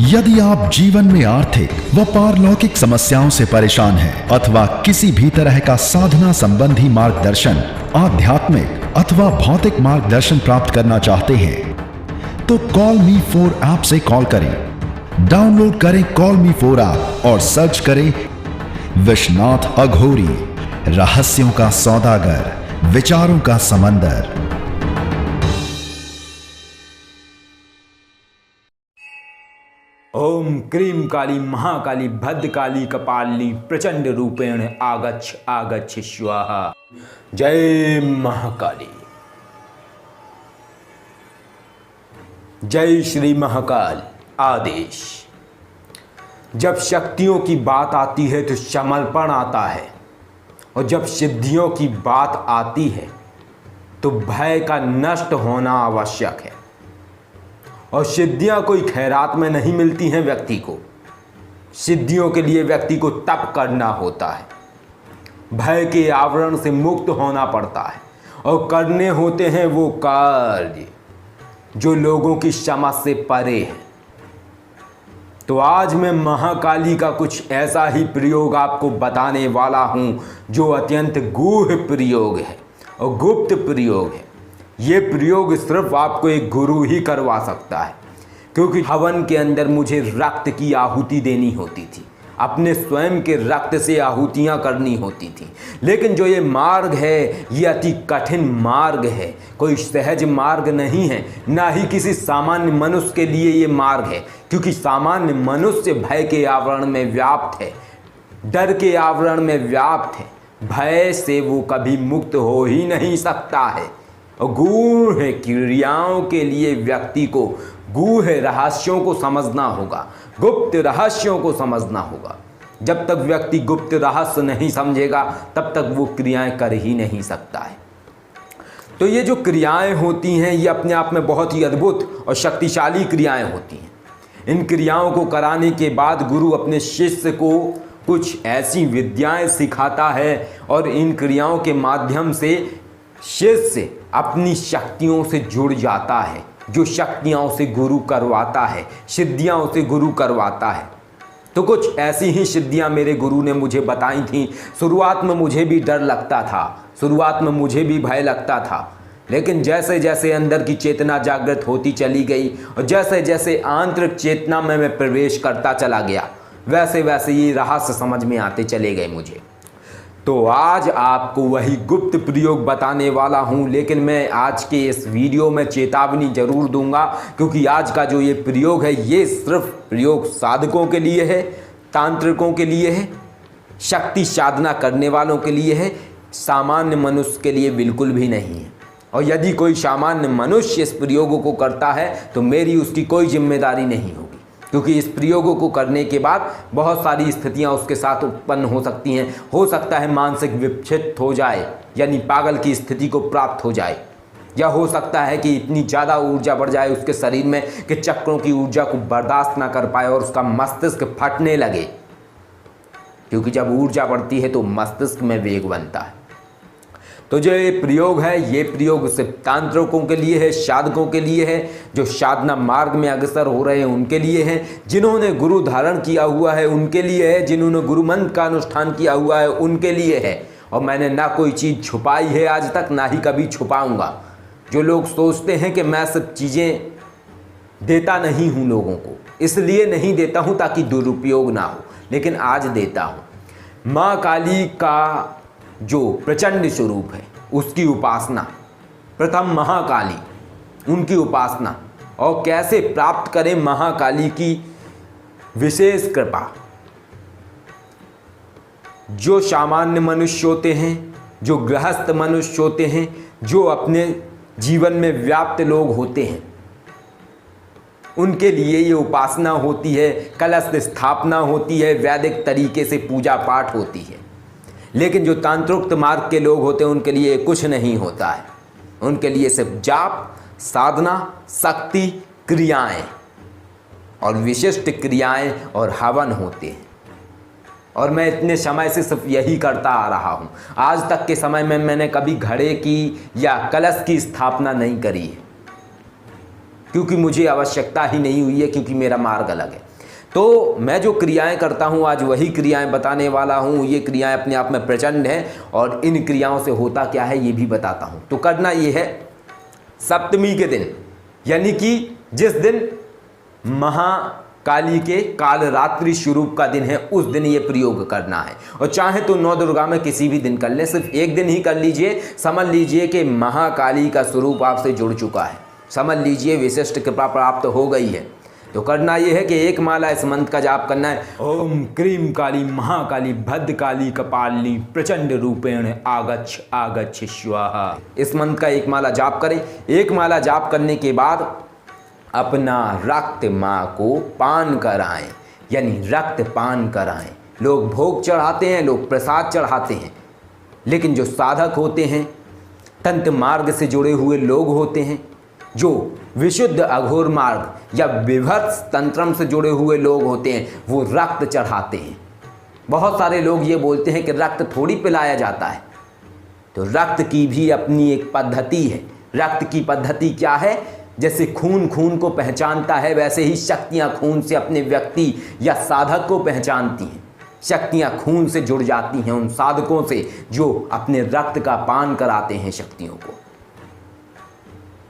यदि आप जीवन में आर्थिक व पारलौकिक समस्याओं से परेशान हैं अथवा किसी भी तरह का साधना संबंधी मार्गदर्शन, आध्यात्मिक अथवा भौतिक मार्गदर्शन प्राप्त करना चाहते हैं तो कॉल मी 4 ऐप से कॉल करें। डाउनलोड करें कॉल मी 4 ऐप और सर्च करें विश्वनाथ अघोरी, रहस्यों का सौदागर, विचारों का समंदर। ओम क्रीम काली महाकाली भद्रकाली कपाली प्रचंड रूपेण आगच्छ आगच्छ स्वाहा। जय महाकाली। जय श्री महाकाल। आदेश। जब शक्तियों की बात आती है तो समर्पण आता है, और जब सिद्धियों की बात आती है तो भय का नष्ट होना आवश्यक है। और सिद्धियां कोई खैरात में नहीं मिलती हैं व्यक्ति को। सिद्धियों के लिए व्यक्ति को तप करना होता है, भय के आवरण से मुक्त होना पड़ता है, और करने होते हैं वो कार्य जो लोगों की समझ से परे है। तो आज मैं महाकाली का कुछ ऐसा ही प्रयोग आपको बताने वाला हूं जो अत्यंत गूढ़ प्रयोग है और गुप्त प्रयोग है। ये प्रयोग सिर्फ आपको एक गुरु ही करवा सकता है, क्योंकि हवन के अंदर मुझे रक्त की आहुति देनी होती थी, अपने स्वयं के रक्त से आहुतियाँ करनी होती थी। लेकिन जो ये मार्ग है ये अति कठिन मार्ग है, कोई सहज मार्ग नहीं है, ना ही किसी सामान्य मनुष्य के लिए ये मार्ग है। क्योंकि सामान्य मनुष्य भय के आवरण में व्याप्त है, डर के आवरण में व्याप्त है, भय से वो कभी मुक्त हो ही नहीं सकता है। और गूढ़ क्रियाओं के लिए व्यक्ति को गूढ़ रहस्यों को समझना होगा, गुप्त रहस्यों को समझना होगा। जब तक व्यक्ति गुप्त रहस्य नहीं समझेगा तब तक वो क्रियाएं कर ही नहीं सकता है। तो ये जो क्रियाएं होती हैं ये अपने आप में बहुत ही अद्भुत और शक्तिशाली क्रियाएं होती हैं। इन क्रियाओं को कराने के बाद गुरु अपने शिष्य को कुछ ऐसी विद्याएं सिखाता है, और इन क्रियाओं के माध्यम से शिष्य अपनी शक्तियों से जुड़ जाता है। जो शक्तियां से गुरु करवाता है, सिद्धियां से गुरु करवाता है। तो कुछ ऐसी ही सिद्धियां मेरे गुरु ने मुझे बताई थी। शुरुआत में मुझे भी डर लगता था, शुरुआत में मुझे भी भय लगता था, लेकिन जैसे जैसे अंदर की चेतना जागृत होती चली गई और जैसे जैसे आंतरिक चेतना में मैं प्रवेश करता चला गया, वैसे वैसे ये रहस्य समझ में आते चले गए मुझे। तो आज आपको वही गुप्त प्रयोग बताने वाला हूं, लेकिन मैं आज के इस वीडियो में चेतावनी जरूर दूंगा, क्योंकि आज का जो ये प्रयोग है ये सिर्फ प्रयोग साधकों के लिए है, तांत्रिकों के लिए है, शक्ति साधना करने वालों के लिए है, सामान्य मनुष्य के लिए बिल्कुल भी नहीं है। और यदि कोई सामान्य मनुष्य इस प्रयोगों को करता है तो मेरी उसकी कोई जिम्मेदारी नहीं होगी, क्योंकि इस प्रयोगों को करने के बाद बहुत सारी स्थितियां उसके साथ उत्पन्न हो सकती हैं। हो सकता है मानसिक विक्षिप्त हो जाए, यानी पागल की स्थिति को प्राप्त हो जाए, या हो सकता है कि इतनी ज़्यादा ऊर्जा बढ़ जाए उसके शरीर में कि चक्रों की ऊर्जा को बर्दाश्त ना कर पाए और उसका मस्तिष्क फटने लगे। क्योंकि जब ऊर्जा बढ़ती है तो मस्तिष्क में वेग बनता है। तो जो ये प्रयोग है ये प्रयोग सिर्फ तांत्रिकों के लिए है, साधकों के लिए है, जो साधना मार्ग में अग्रसर हो रहे हैं उनके लिए है, जिन्होंने गुरु धारण किया हुआ है उनके लिए है, जिन्होंने गुरु मंत्र का अनुष्ठान किया हुआ है उनके लिए है। और मैंने ना कोई चीज़ छुपाई है आज तक, ना ही कभी छुपाऊंगा। जो लोग सोचते हैं कि मैं सब चीज़ें देता नहीं हूँ लोगों को, इसलिए नहीं देता हूँ ताकि दुरुपयोग ना हो, लेकिन आज देता हूँ। माँ काली का जो प्रचंड स्वरूप है उसकी उपासना, प्रथम महाकाली उनकी उपासना, और कैसे प्राप्त करें महाकाली की विशेष कृपा। जो सामान्य मनुष्य होते हैं, जो गृहस्थ मनुष्य होते हैं, जो अपने जीवन में व्याप्त लोग होते हैं, उनके लिए ये उपासना होती है, कलश स्थापना होती है, वैदिक तरीके से पूजा पाठ होती है। लेकिन जो तांत्रिक मार्ग के लोग होते हैं उनके लिए कुछ नहीं होता है। उनके लिए सिर्फ जाप, साधना, शक्ति, क्रियाएं और विशिष्ट क्रियाएं और हवन होते हैं। और मैं इतने समय से सिर्फ यही करता आ रहा हूँ। आज तक के समय में मैंने कभी घड़े की या कलश की स्थापना नहीं करी है, क्योंकि मुझे आवश्यकता ही नहीं हुई है, क्योंकि मेरा मार्ग अलग है। तो मैं जो क्रियाएं करता हूं आज वही क्रियाएं बताने वाला हूं। ये क्रियाएं अपने आप में प्रचंड हैं और इन क्रियाओं से होता क्या है ये भी बताता हूं। तो करना ये है, सप्तमी के दिन यानी कि जिस दिन महाकाली के कालरात्रि स्वरूप का दिन है उस दिन ये प्रयोग करना है। और चाहे तो 9 दुर्गा में किसी भी दिन कर ले, सिर्फ एक दिन ही कर लीजिए। समझ लीजिए कि महाकाली का स्वरूप आपसे जुड़ चुका है, समझ लीजिए विशिष्ट कृपा प्राप्त हो गई है। तो करना यह है कि एक माला इस मंत्र का जाप करना है। ओम क्रीम काली महाकाली भद्रकाली कपालिनी प्रचंड रूपेण आगच्छ आगच्छ स्वाहा। इस मंत्र का एक माला जाप करें। एक माला जाप करने के बाद अपना रक्त माँ को पान कराएं, यानी रक्त पान कराएं। लोग भोग चढ़ाते हैं, लोग प्रसाद चढ़ाते हैं, लेकिन जो साधक होते हैं, तंत्र मार्ग से जुड़े हुए लोग होते हैं, जो विशुद्ध अघोर मार्ग या विभत्स तंत्रम से जुड़े हुए लोग होते हैं, वो रक्त चढ़ाते हैं। बहुत सारे लोग ये बोलते हैं कि रक्त थोड़ी पिलाया जाता है, तो रक्त की भी अपनी एक पद्धति है। रक्त की पद्धति क्या है? जैसे खून खून को पहचानता है, वैसे ही शक्तियाँ खून से अपने व्यक्ति या साधक को पहचानती हैं। शक्तियाँ खून से जुड़ जाती हैं उन साधकों से जो अपने रक्त का पान कराते हैं शक्तियों को।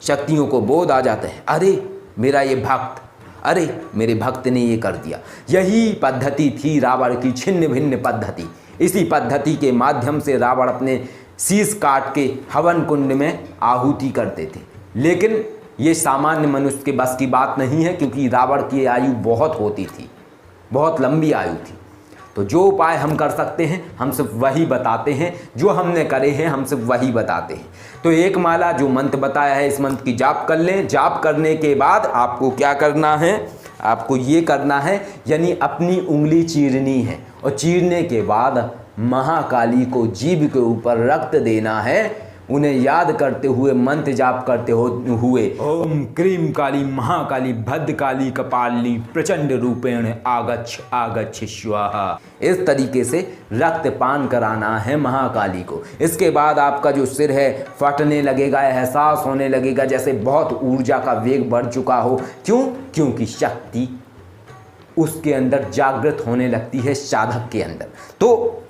शक्तियों को बोध आ जाता है, अरे मेरा ये भक्त, अरे मेरे भक्त ने ये कर दिया। यही पद्धति थी रावण की छिन्न भिन्न पद्धति। इसी पद्धति के माध्यम से रावण अपने शीश काट के हवन कुंड में आहुति करते थे। लेकिन ये सामान्य मनुष्य के बस की बात नहीं है, क्योंकि रावण की आयु बहुत होती थी, बहुत लंबी आयु थी। तो जो उपाय हम कर सकते हैं हम सिर्फ वही बताते हैं, जो हमने करे हैं हम सिर्फ वही बताते हैं। तो एक माला जो मंत्र बताया है इस मंत्र की जाप कर लें। जाप करने के बाद आपको क्या करना है? आपको ये करना है, यानी अपनी उंगली चीरनी है और चीरने के बाद महाकाली को जीभ के ऊपर रक्त देना है। उन्हें याद करते हुए मंत्र जाप करते हुए ओम क्रीम काली महाकाली भद्रकाली कपालिनी प्रचंड रूपेण आगच्छ आगच्छ स्वाहा। इस तरीके से रक्त पान कराना है महाकाली को। इसके बाद आपका जो सिर है फटने लगेगा, एहसास होने लगेगा जैसे बहुत ऊर्जा का वेग बढ़ चुका हो। क्यों? क्योंकि शक्ति उसके अंदर जागृत होने लगती है, साधक के अंदर। तो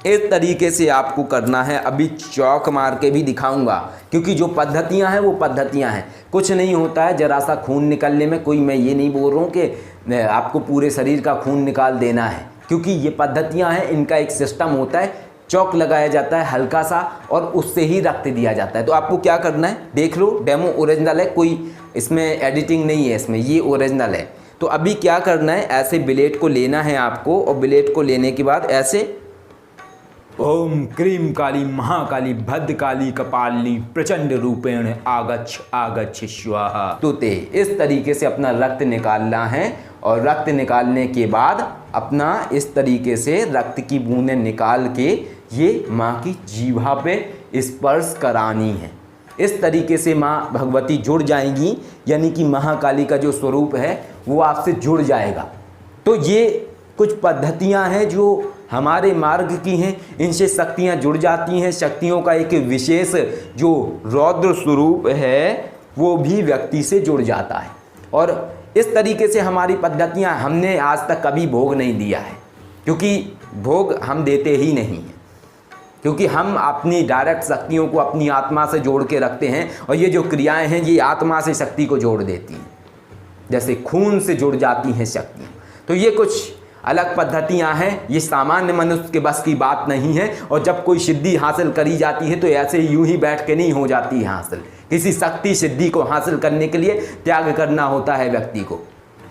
इस तरीके से आपको करना है। अभी चौक मार के भी दिखाऊंगा, क्योंकि जो पद्धतियां हैं वो पद्धतियां हैं। कुछ नहीं होता है जरा सा खून निकलने में। कोई मैं ये नहीं बोल रहा हूँ कि आपको पूरे शरीर का खून निकाल देना है, क्योंकि ये पद्धतियां हैं, इनका एक सिस्टम होता है। चौक लगाया जाता है हल्का सा और उससे ही रक्त दिया जाता है। तो आपको क्या करना है, देख लो, डेमो ओरिजिनल है, कोई इसमें एडिटिंग नहीं है, इसमें ये ओरिजिनल है। तो अभी क्या करना है, ऐसे ब्लेड को लेना है आपको, और ब्लेड को लेने के बाद ऐसे ओम क्रीम काली महाकाली भद्रकाली कपालिनी प्रचंड रूपेण आगच्छ आगच्छ स्वाहा। तो इस तरीके से अपना रक्त निकालना है, और रक्त निकालने के बाद अपना इस तरीके से रक्त की बूंदें निकाल के ये माँ की जीभा पे स्पर्श करानी है। इस तरीके से माँ भगवती जुड़ जाएंगी, यानी कि महाकाली का जो स्वरूप है वो आपसे जुड़ जाएगा। तो ये कुछ पद्धतियाँ हैं जो हमारे मार्ग की हैं, इनसे शक्तियाँ जुड़ जाती हैं। शक्तियों का एक विशेष जो रौद्र स्वरूप है वो भी व्यक्ति से जुड़ जाता है। और इस तरीके से हमारी पद्धतियाँ, हमने आज तक कभी भोग नहीं दिया है, क्योंकि भोग हम देते ही नहीं हैं, क्योंकि हम अपनी डायरेक्ट शक्तियों को अपनी आत्मा से जोड़ के रखते हैं। और ये जो क्रियाएं हैं ये आत्मा से शक्ति को जोड़ देती हैं, जैसे खून से जुड़ जाती हैं शक्तियाँ। तो ये कुछ अलग पद्धतियां हैं, ये सामान्य मनुष्य के बस की बात नहीं है। और जब कोई सिद्धि हासिल करी जाती है तो ऐसे यूं ही बैठ के नहीं हो जाती है हासिल। किसी शक्ति सिद्धि को हासिल करने के लिए त्याग करना होता है व्यक्ति को,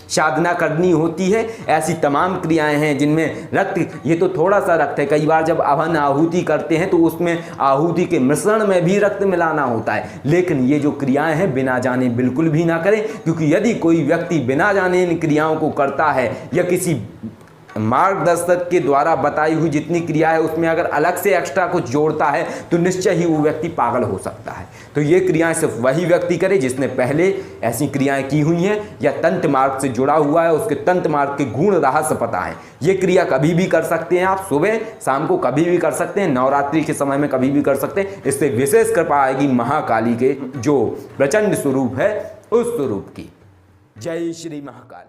साधना करनी होती है। ऐसी तमाम क्रियाएं हैं जिनमें रक्त, ये तो थोड़ा सा रक्त है, कई बार जब हवन आहुति करते हैं तो उसमें आहुति के मिश्रण में भी रक्त मिलाना होता है। लेकिन ये जो क्रियाएं हैं बिना जाने बिल्कुल भी ना करें, क्योंकि यदि कोई व्यक्ति बिना जाने इन क्रियाओं को करता है या किसी मार्गदर्शक के द्वारा बताई हुई जितनी क्रिया है उसमें अगर अलग से एक्स्ट्रा कुछ जोड़ता है तो निश्चय ही वो व्यक्ति पागल हो सकता है। तो ये क्रियाएं सिर्फ वही व्यक्ति करे जिसने पहले ऐसी क्रियाएं की हुई हैं या तंत्र मार्ग से जुड़ा हुआ है, उसके तंत्र मार्ग के गुण रहस्य पता है। ये क्रिया कभी भी कर सकते हैं आप, सुबह शाम को कभी भी कर सकते हैं, नवरात्रि के समय में कभी भी कर सकते हैं। इससे विशेष कृपा आएगी महाकाली के जो प्रचंड स्वरूप है उस स्वरूप की। जय श्री महाकाल।